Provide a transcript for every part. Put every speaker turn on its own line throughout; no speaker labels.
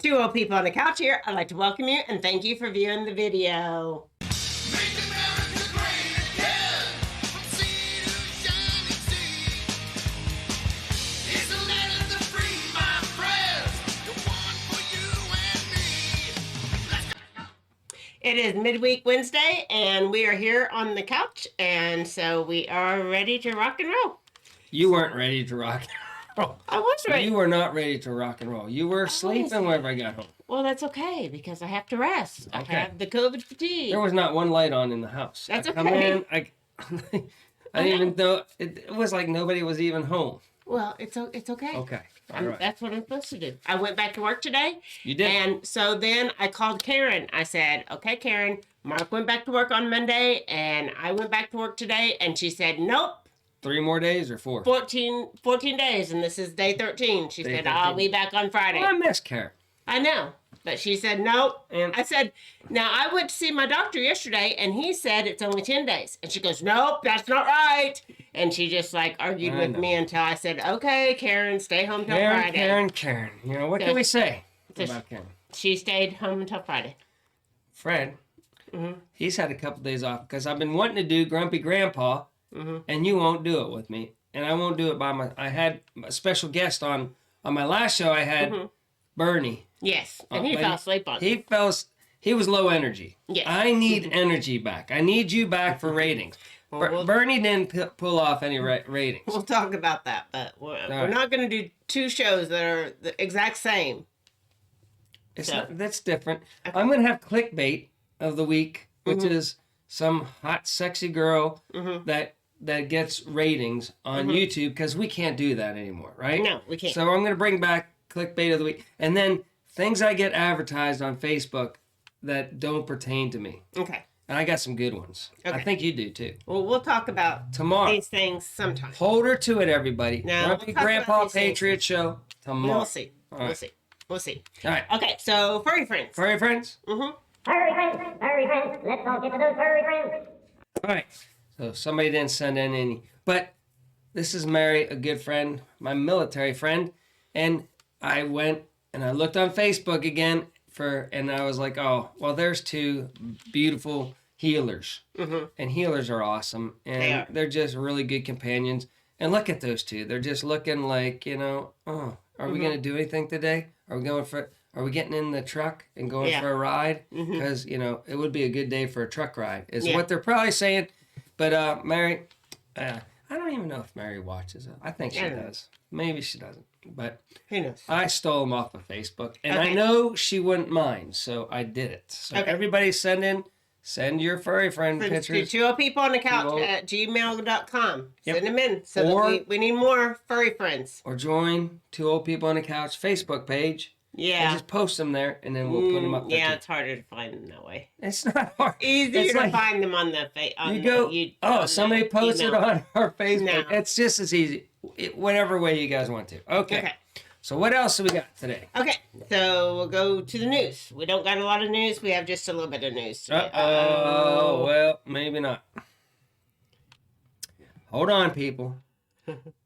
Two old people on the couch here. I'd like to welcome you and thank you for viewing the video.
Make America great again, from sea to shining sea. It's a land of the free, my friends, the one for you and me. Let's go.
It is midweek Wednesday and we are here on the couch, and so we are ready to rock and roll.
You weren't ready to rock and roll.
I was ready.
You were not ready to rock and roll. You were sleeping whenever I got home.
Well, that's okay because I have to rest.
Okay.
I have the COVID fatigue.
There was not one light on in the house.
That's
I come
okay.
in, I didn't even know. It was like nobody was even home.
Well, it's okay.
Okay. All right.
That's what I'm supposed to do. I went back to work today.
You did.
And so then I called Karen. I said, okay, Karen, Mark went back to work on Monday and I went back to work today. And she said, nope.
3 more days or 4?
14 days, and this is day 13. She said,
13.
I'll be back on Friday.
Well, I miss Karen.
I know. But she said, nope.
And
I said, now I went to see my doctor yesterday, and he said it's only 10 days. And she goes, nope, that's not right. And she just like argued
I
with
know.
me until I said, okay, Karen, stay home till Friday.
Karen. You know, what can we say
Just-
about Karen?
She stayed home until Friday.
Fred,
Mm-hmm.
he's had a couple days off because I've been wanting to do Grumpy Grandpa,
Mm-hmm.
and you won't do it with me. And I won't do it by my... I had a special guest on my last show. I had
Mm-hmm.
Bernie.
Yes, and he
but
fell asleep on it.
He was low energy.
Yes.
I need energy back. I need you back for ratings.
Well,
Bernie didn't pull off any ratings.
We'll talk about that, but we're
right.
not going to do 2 shows that are the exact same.
That's different. Okay. I'm going to have clickbait of the week, which
Mm-hmm.
is some hot, sexy girl
Mm-hmm.
that gets ratings on YouTube, because we can't do that anymore, right?
No, we can't.
So I'm going to bring back clickbait of the week. And then things I get advertised on Facebook that don't pertain to me.
Okay.
And I got some good ones.
Okay.
I think you do too.
Well, we'll talk about
Tomorrow.
these things sometime.
Hold her to it, everybody.
No,
Grumpy
we'll talk
Grandpa
about these things.
Patriot Show tomorrow.
We'll see.
All
We'll
right.
see. We'll see.
All right.
Okay, so furry friends.
Furry friends?
Mm-hmm.
Furry friends, let's all get to those furry friends.
All right. So somebody didn't send in any. But this is Mary, a good friend, my military friend. And I went and I looked on Facebook again and I was like, oh, well, there's 2 beautiful healers.
Mm-hmm.
And healers are awesome. And
They are.
they're just really good companions. And look at those 2. They're just looking like, oh, are we going to do anything today? Are we getting in the truck and going
Yeah.
for a ride? Because, it would be a good day for a truck ride, is
Yeah.
what they're probably saying. But Mary, I don't even know if Mary watches it. I think she
I don't know.
does. Maybe she doesn't. But
Who knows?
I stole them off of Facebook. And
Okay.
I know she wouldn't mind, so I did it. So
Okay.
everybody send your furry friend
Friends,
pictures.
2 old people on the couch
Two old-
at gmail.com.
Yep.
Send them in so
Or-
that we need more furry friends.
Or join 2 Old People on the Couch Facebook page.
Yeah.
And just post them there, and then we'll put them up there.
Yeah,
too.
it's harder to find them that way.
It's not hard.
Easier
It's
to
like-
find them on the
You go, somebody posted
email.
on our Facebook.
No.
It's just as easy. Whatever way you guys want to. Okay. So what else do we got today?
Okay, so we'll go to the news. We don't got a lot of news. We have just a little bit of news today.
Uh-oh. Well, maybe not. Hold on, people.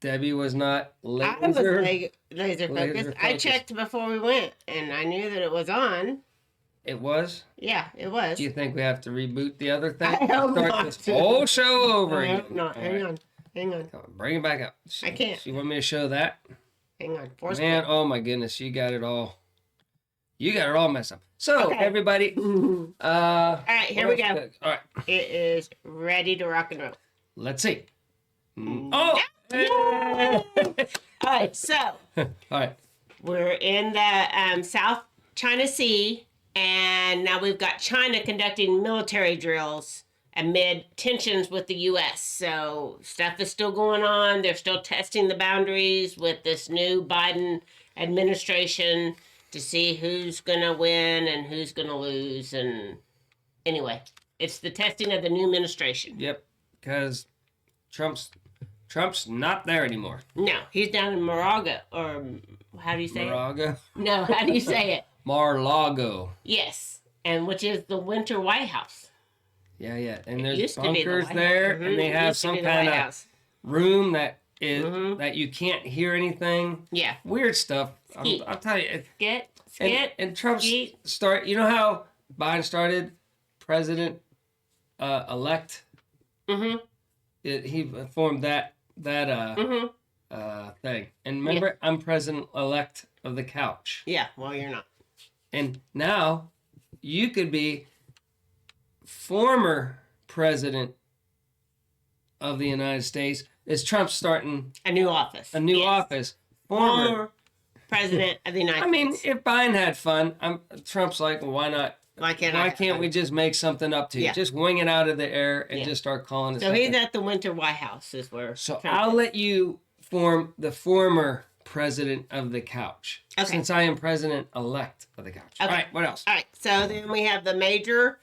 Debbie was not
I was laser focused.
Laser
I
focused.
checked before we went, and I knew that it was on.
It was?
Yeah, it was.
Do you think we have to reboot the other thing?
I hope
Start
not.
this whole show over
No,
again.
no,
All
hang
right.
on. Hang on.
Come on, bring it back up.
I can't.
You want me to show that?
Hang on. Force
Man, oh my goodness, you got it all. You got it all messed up. So,
Okay.
everybody,
All right, here we go.
All right,
It is ready to rock and roll.
let's see. Oh!
All right, so
All right.
we're in the South China Sea, and now we've got China conducting military drills amid tensions with the U.S. So stuff is still going on. They're still testing the boundaries with this new Biden administration to see who's going to win and who's going to lose. And anyway, it's the testing of the new administration.
Yep, because Trump's not there anymore.
No, he's down in Moraga, or how do you say
Moraga?
it? No, how do you say it?
Mar-Lago.
Yes, and which is the Winter White House.
Yeah. And
It
there's
used to be the
bunkers
White
there,
House.
and they
It
have
used to
some
be the
kind
White
of
House.
room that is that you can't hear anything.
Yeah.
Weird stuff.
Skeet.
I'll tell you.
Skit.
And Trump's
Skeet.
start. You know how Biden started president elect?
Mm-hmm.
He formed that thing. And remember, I'm president elect of the couch.
Yeah. Well, you're not.
And now you could be former president of the United States. Is Trump starting
A new office.
a new
Yes.
office? Former.
Former president of the United
I mean,
States.
if Biden had fun, Trump's like, well, why not?
Why can't
Why can't we just make something up to you?
Yeah.
Just wing it out of the air and
Yeah.
just start calling it
So
something.
he's at the Winter White House, is where.
So
Trump
I'll
is.
let you form the former president of the couch.
Okay.
Since I am president-elect of the couch.
Okay.
All right, what else?
All right. So then we have the major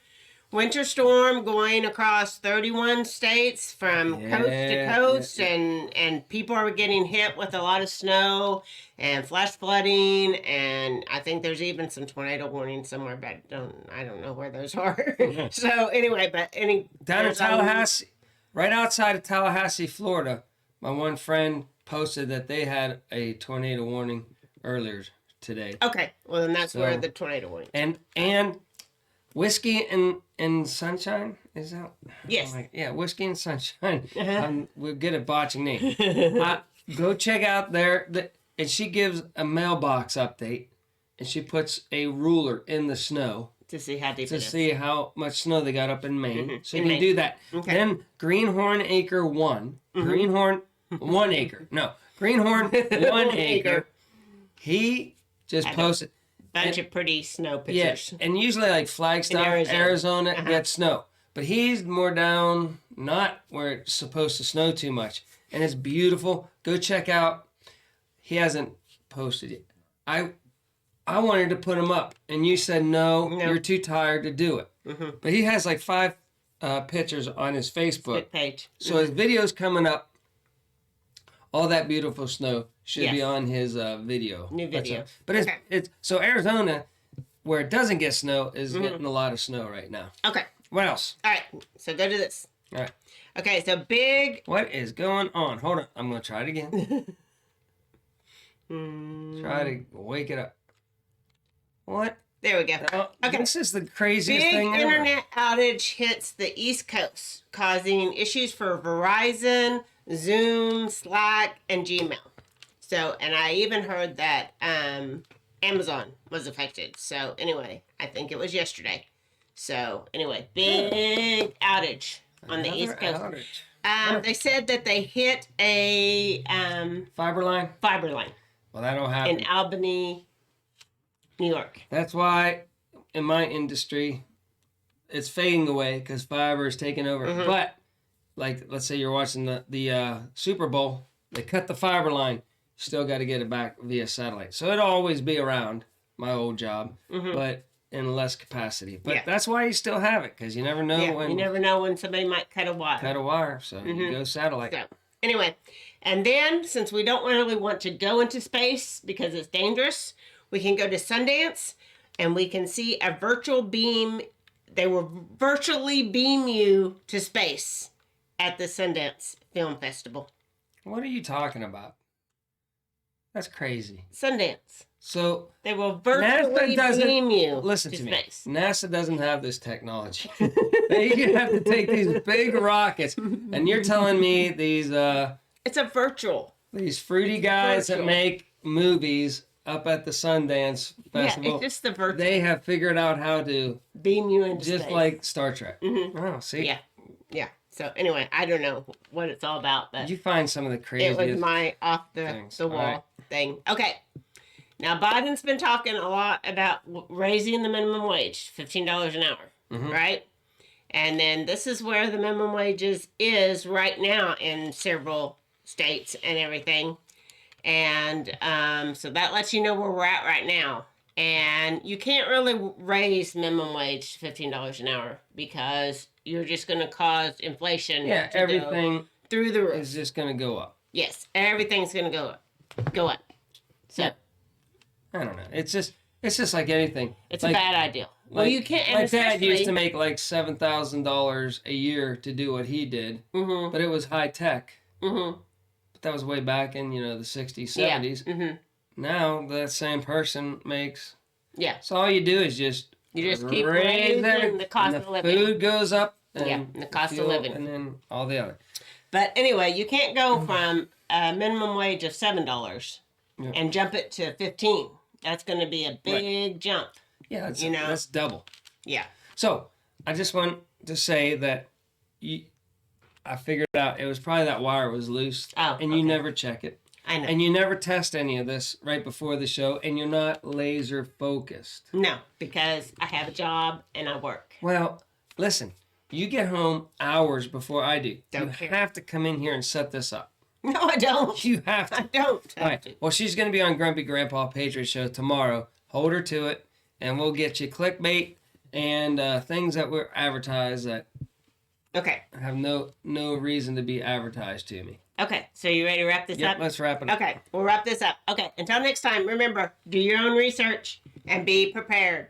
winter storm going across 31 states from coast to
Yeah,
coast,
yeah.
and people are getting hit with a lot of snow and flash flooding, and I think there's even some tornado warnings somewhere, but I don't know where those are. So anyway, but
Down in
there's,
Tallahassee, right outside of Tallahassee, Florida, my one friend posted that they had a tornado warning earlier today.
Okay, well then that's where
So-
the tornado warning.
And whiskey and sunshine is that?
Yes.
Yeah, whiskey and sunshine.
Uh-huh.
We're good at botching names. Go check out and she gives a mailbox update, and she puts a ruler in the snow
To see how deep
to
it is.
see how much snow they got up in Maine. So you
In
can
Maine.
do that.
Okay.
Then Greenhorn Acre 1. Greenhorn 1 acre. No, Greenhorn 1 acre. He just posted.
Bunch of pretty snow
Yes,
pictures.
and usually like Flagstaff,
Arizona.
Arizona,
Uh-huh.
gets snow. But he's more down, not where it's supposed to snow too much. And it's beautiful. Go check out. He hasn't posted it. I wanted to put him up, and you said no,
No.
you're too tired to do it. But he has like 5 pictures on his Facebook.
Good page.
So his video's coming up. All that beautiful snow should be
Yes.
on his video.
New video.
But
Okay.
it's so Arizona, where it doesn't get snow, is getting a lot of snow right now.
Okay.
What else?
All right. So go to this.
All right.
Okay. So big.
What is going on? Hold on. I'm gonna try it again. Try to wake it up. What?
There we go.
Oh,
Okay.
This is the craziest
Big
thing ever.
internet outage hits the East Coast, causing issues for Verizon, Zoom, Slack, and Gmail. So, and I even heard that Amazon was affected. So, anyway, I think it was yesterday. So, anyway, big outage on the East Coast.
Another outage.
They said that they hit a
Fiber line.
fiber line
Well, that'll happen.
in Albany, New York.
That's why in my industry, it's fading away because fiber is taking over.
Mm-hmm.
But like, let's say you're watching the Super Bowl, they cut the fiber line. Still got to get it back via satellite. So it'll always be around, my old job, but in less capacity. But
Mm-hmm. Yeah.
that's why you still have it, because you never know
Yeah,
when
you never know when somebody might cut a wire.
cut a wire. So you go satellite.
So, anyway, and then since we don't really want to go into space because it's dangerous, we can go to Sundance and we can see a virtual beam. They will virtually beam you to space at the Sundance Film Festival.
What are you talking about? That's crazy.
Sundance.
So
They will virtually beam you
listen
to
to me.
space.
NASA doesn't have this technology. They have to take these big rockets, and you're telling me these
It's a virtual.
fruity guys that
Virtual.
make movies up at the Sundance Festival,
Yeah, it's just the virtual.
they have figured out how to
beam you into
just
space.
like Star Trek. Oh, see,
Yeah. Yeah. So anyway, I don't know what it's all about, but
you find some of the
it
craziest.
was my off
things.
the wall
All right.
thing. Okay. Now Biden's been talking a lot about raising the minimum wage, $15 an hour,
Mm-hmm.
right? And then this is where the minimum wages is right now in several states and everything. And so that lets you know where we're at right now. And you can't really raise minimum wage to $15 an hour because you're just going to cause inflation.
yeah,
to go
everything
through the roof.
is just gonna go up.
Yes, everything's going to go up. Go up. So
I don't know. It's just like anything.
it's
like,
a bad idea. Well,
like,
you can't.
My
And
dad used to
especially-
make like $7,000 a year to do what he did,
Mhm.
but it was high tech.
Mhm.
But that was way back in, the 60s,
Yeah.
70s.
Mm-hmm.
Now, that same person makes...
Yeah.
So all you do is just...
You just keep
raise
raising the cost
and
of living.
food goes up. And
Yeah, and the cost of
fuel,
living.
And then all the other.
But anyway, you can't go from a minimum wage of $7
Yeah.
and jump it to 15. That's going to be a big jump.
Yeah, that's,
You know?
that's double.
Yeah.
So, I just want to say that I figured out it was probably that wire was loose.
Oh,
and you
okay.
never check it.
I know.
And you never test any of this right before the show, and you're not laser focused.
No, because I have a job and I work.
Well, listen, you get home hours before I do.
Don't
you
care.
have to come in here and set this up.
No, I don't.
You have to.
I don't.
All right. Well, she's going to be on Grumpy Grandpa Patriot Show tomorrow. Hold her to it, and we'll get you clickbait and things that were advertised that
Okay.
have no reason to be advertised to me.
Okay. So you ready to wrap this
Yep,
up?
let's wrap it up.
Okay. We'll wrap this up. Okay. Until next time, remember, do your own research and be prepared.